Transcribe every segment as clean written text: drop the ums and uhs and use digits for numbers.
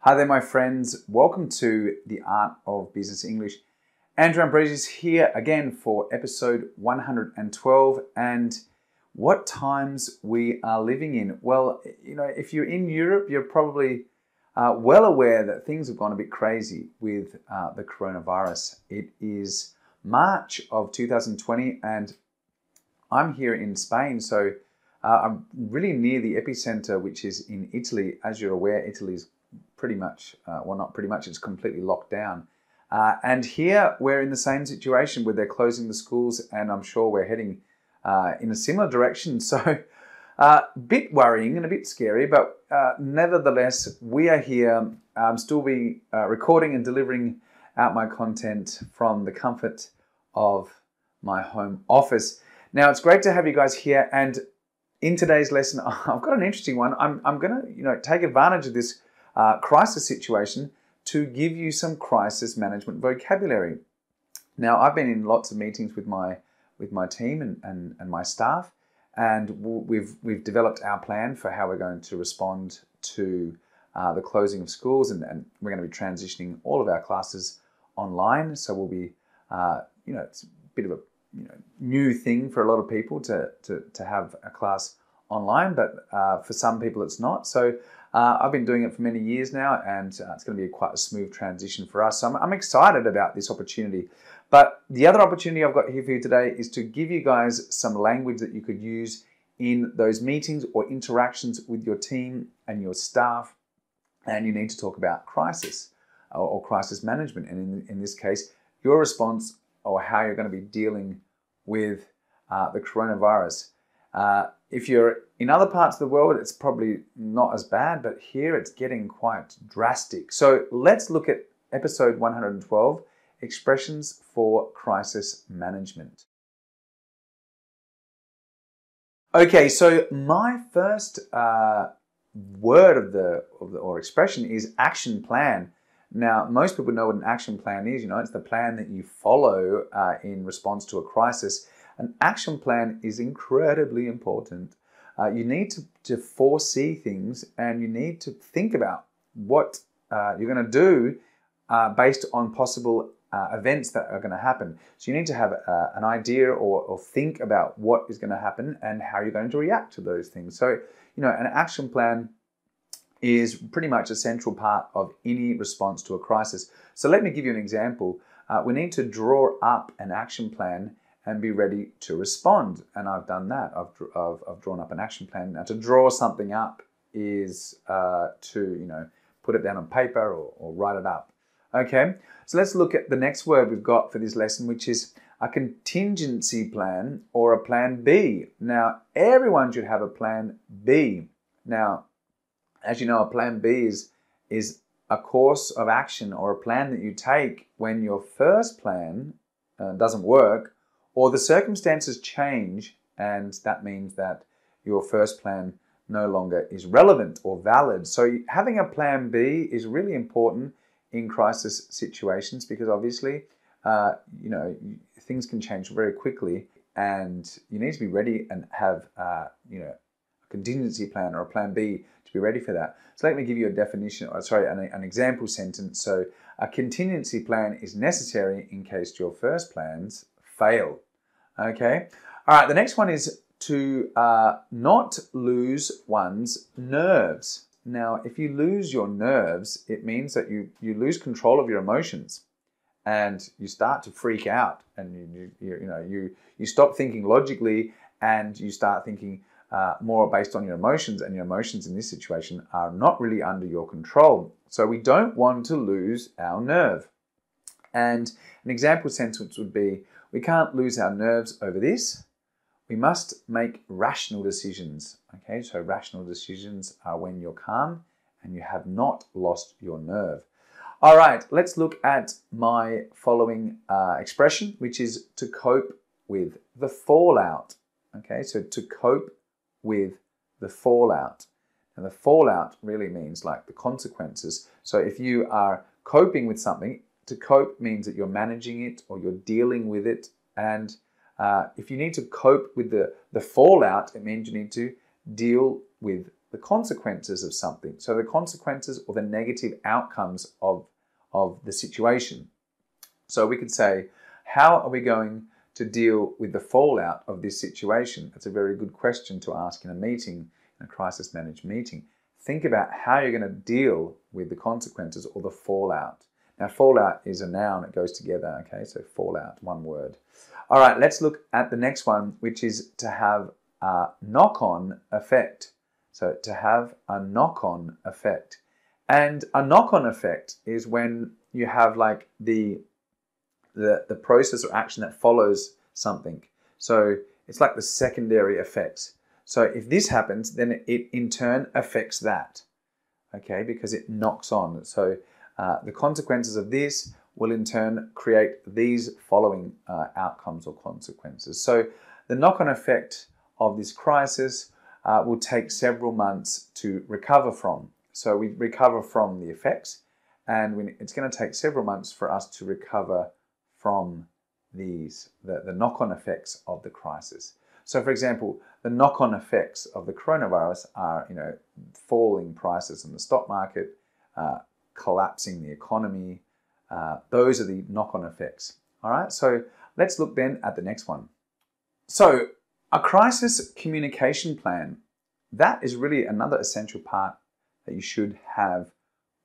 Hi there, my friends. Welcome to the Art of Business English. Andrew Ambrosius is here again for episode 112. And what times we are living in? Well, if you're in Europe, you're probably well aware that things have gone a bit crazy with the coronavirus. It is March of 2020, and I'm here in Spain, so I'm really near the epicenter, which is in Italy. As you're aware, Italy's pretty much, not pretty much, it's completely locked down. And here we're in the same situation where they're closing the schools, and I'm sure we're heading in a similar direction. So a bit worrying and a bit scary, but nevertheless, we are here. I'm still be recording and delivering out my content from the comfort of my home office. Now, it's great to have you guys here, and in today's lesson, I've got an interesting one. I'm going to take advantage of this crisis situation to give you some crisis management vocabulary. Now, I've been in lots of meetings with my team and my staff, and we've developed our plan for how we're going to respond to the closing of schools, and we're going to be transitioning all of our classes online. So we'll be, it's a bit of a new thing for a lot of people to have a class online, but for some people it's not. So I've been doing it for many years now, and it's going to be quite a smooth transition for us. So I'm excited about this opportunity. But the other opportunity I've got here for you today is to give you guys some language that you could use in those meetings or interactions with your team and your staff. And you need to talk about crisis or crisis management. And in this case, your response or how you're going to be dealing with the coronavirus. If you're in other parts of the world, it's probably not as bad, but here it's getting quite drastic. So let's look at episode 112, Expressions for Crisis Management. Okay, so my first word or expression is action plan. Now, most people know what an action plan is. It's the plan that you follow in response to a crisis. An action plan is incredibly important. You need to foresee things, and you need to think about what you're going to do based on possible events that are going to happen. So you need to have an idea or think about what is going to happen and how you're going to react to those things. So, an action plan is pretty much a central part of any response to a crisis. So let me give you an example. We need to draw up an action plan and be ready to respond. And I've done that. I've drawn up an action plan. Now, to draw something up is to put it down on paper or write it up. Okay, so let's look at the next word we've got for this lesson, which is a contingency plan or a plan B. Now, everyone should have a plan B. Now, as you know, a plan B is a course of action or a plan that you take when your first plan doesn't work, or the circumstances change, and that means that your first plan no longer is relevant or valid. So having a plan B is really important in crisis situations, because obviously, things can change very quickly, and you need to be ready and have, a contingency plan or a plan B to be ready for that. So let me give you a definition, an example sentence. So a contingency plan is necessary in case your first plans fail. Okay. All right. The next one is to not lose one's nerves. Now, if you lose your nerves, it means that you lose control of your emotions, and you start to freak out, and you stop thinking logically, and you start thinking more based on your emotions, and your emotions in this situation are not really under your control. So we don't want to lose our nerve. And an example sentence would be, we can't lose our nerves over this. We must make rational decisions. Okay, so rational decisions are when you're calm and you have not lost your nerve. All right, let's look at my following expression, which is to cope with the fallout. Okay, so to cope with the fallout. And the fallout really means like the consequences. So if you are coping with something, to cope means that you're managing it or you're dealing with it. And if you need to cope with the fallout, it means you need to deal with the consequences of something. So the consequences or the negative outcomes of the situation. So we could say, how are we going to deal with the fallout of this situation? That's a very good question to ask in a meeting, in a crisis management meeting. Think about how you're going to deal with the consequences or the fallout. Now, fallout is a noun, it goes together, okay? So fallout, one word. All right, let's look at the next one, which is to have a knock-on effect. So to have a knock-on effect. And a knock-on effect is when you have like the process or action that follows something. So it's like the secondary effects. So if this happens, then it in turn affects that, okay, because it knocks on. So the consequences of this will in turn create these following outcomes or consequences. So the knock-on effect of this crisis will take several months to recover from. So we recover from the effects, and it's going to take several months for us to recover from the knock-on effects of the crisis. So, for example, the knock-on effects of the coronavirus are, falling prices in the stock market, collapsing the economy. Those are the knock-on effects. All right. So let's look then at the next one. So a crisis communication plan, that is really another essential part that you should have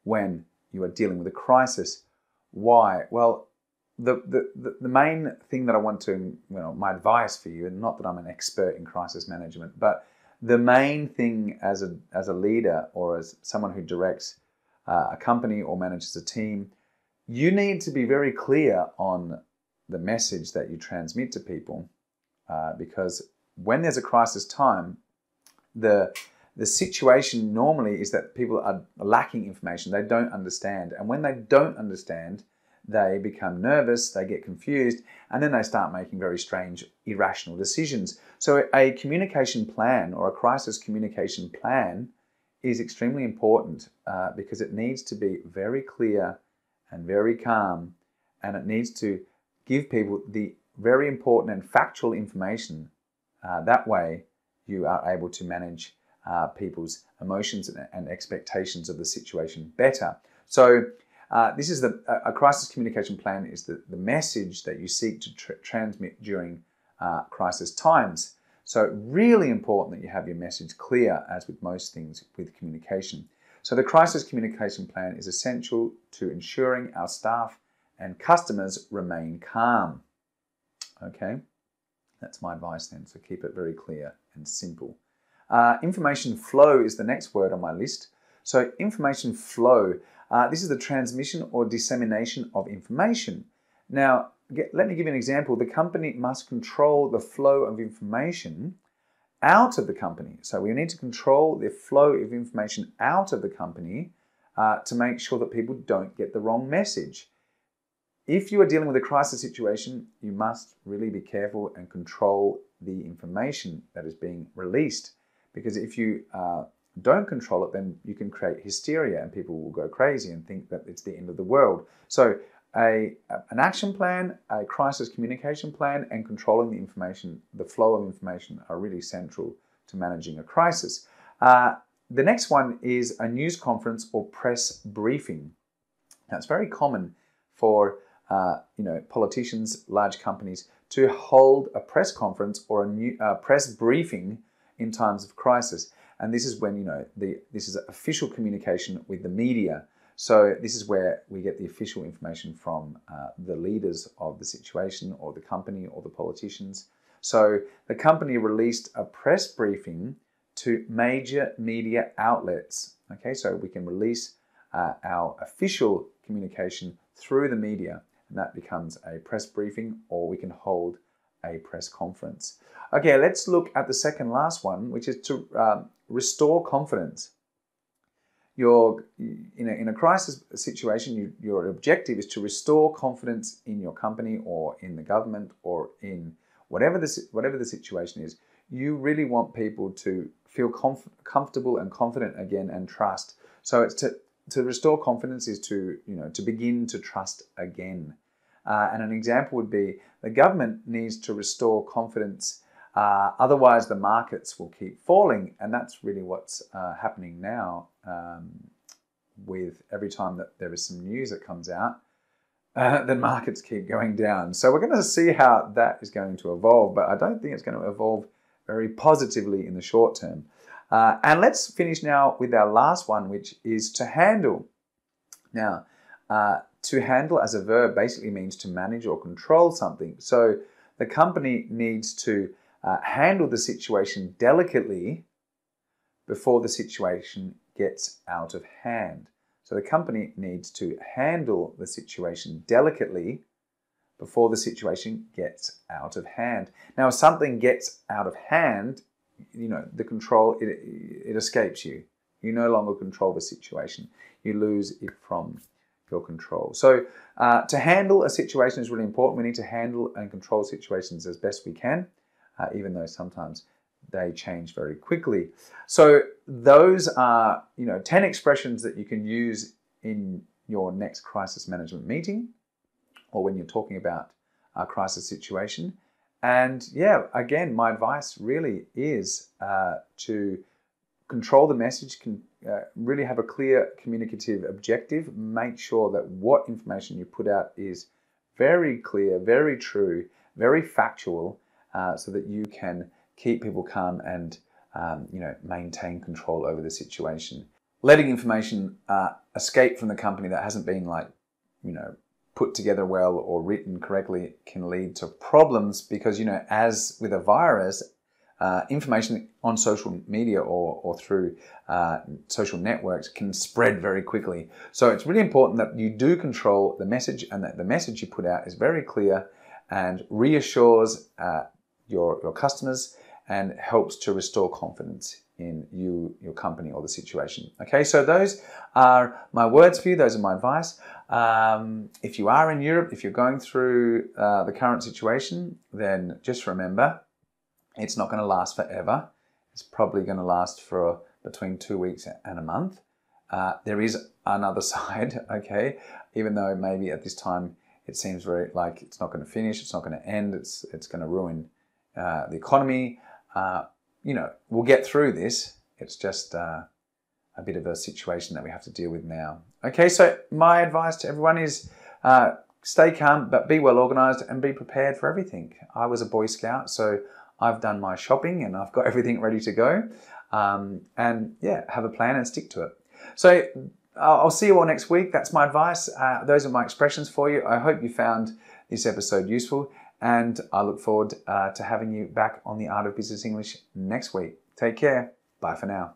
when you are dealing with a crisis. Why? Well, the main thing that I want to, my advice for you, and not that I'm an expert in crisis management, but the main thing as a leader or as someone who directs a company or manages a team, you need to be very clear on the message that you transmit to people, because when there's a crisis time, the situation normally is that people are lacking information. They don't understand. And when they don't understand, they become nervous, they get confused, and then they start making very strange, irrational decisions. So a communication plan or a crisis communication plan is extremely important because it needs to be very clear and very calm, and it needs to give people the very important and factual information. That way you are able to manage people's emotions and expectations of the situation better. So this is a crisis communication plan is the message that you seek to transmit during crisis times. So really important that you have your message clear, as with most things with communication. So the crisis communication plan is essential to ensuring our staff and customers remain calm. Okay, that's my advice then. So keep it very clear and simple. Information flow is the next word on my list. So information flow, this is the transmission or dissemination of information. Now, let me give you an example. The company must control the flow of information out of the company. So we need to control the flow of information out of the company to make sure that people don't get the wrong message. If you are dealing with a crisis situation, you must really be careful and control the information that is being released. Because if you don't control it, then you can create hysteria and people will go crazy and think that it's the end of the world. So an action plan, a crisis communication plan, and controlling the information, the flow of information, are really central to managing a crisis. The next one is a news conference or press briefing. Now, it's very common for politicians, large companies, to hold a press conference or a press briefing in times of crisis. And this is when, this is official communication with the media. So this is where we get the official information from the leaders of the situation or the company or the politicians. So the company released a press briefing to major media outlets. Okay, so we can release our official communication through the media, and that becomes a press briefing, or we can hold a press conference. Okay, let's look at the second last one, which is to restore confidence. In a crisis situation, your objective is to restore confidence in your company or in the government or in whatever the situation is. You really want people to feel comfortable and confident again and trust. So it's to restore confidence is to begin to trust again. And an example would be the government needs to restore confidence Otherwise, the markets will keep falling, and that's really what's happening now. With every time that there is some news that comes out, the markets keep going down. So we're going to see how that is going to evolve, but I don't think it's going to evolve very positively in the short term. And let's finish now with our last one, which is to handle. Now, to handle as a verb basically means to manage or control something. So the company needs to handle the situation delicately before the situation gets out of hand. So the company needs to handle the situation delicately before the situation gets out of hand. Now, if something gets out of hand, the control, it escapes you. You no longer control the situation. You lose it from your control. So to handle a situation is really important. We need to handle and control situations as best we can, even though sometimes they change very quickly. So those are 10 expressions that you can use in your next crisis management meeting or when you're talking about a crisis situation. And yeah, again, my advice really is to control the message, really have a clear communicative objective, make sure that what information you put out is very clear, very true, very factual, so that you can keep people calm and maintain control over the situation. Letting information escape from the company that hasn't been put together well or written correctly can lead to problems because, as with a virus, information on social media or through social networks can spread very quickly. So it's really important that you do control the message and that the message you put out is very clear and reassures your customers and helps to restore confidence in you, your company, or the situation. Okay, so those are my words for you. Those are my advice. If you are in Europe, if you're going through the current situation, then just remember, it's not going to last forever. It's probably going to last for between 2 weeks and a month. There is another side, okay? Even though maybe at this time it seems very like it's not going to finish, it's not going to end, it's going to ruin the economy. We'll get through this. It's just a bit of a situation that we have to deal with now. Okay, so my advice to everyone is stay calm, but be well organized and be prepared for everything. I was a Boy Scout, so I've done my shopping and I've got everything ready to go. And yeah, have a plan and stick to it. So I'll see you all next week. That's my advice. Those are my expressions for you. I hope you found this episode useful. And I look forward to having you back on the Art of Business English next week. Take care. Bye for now.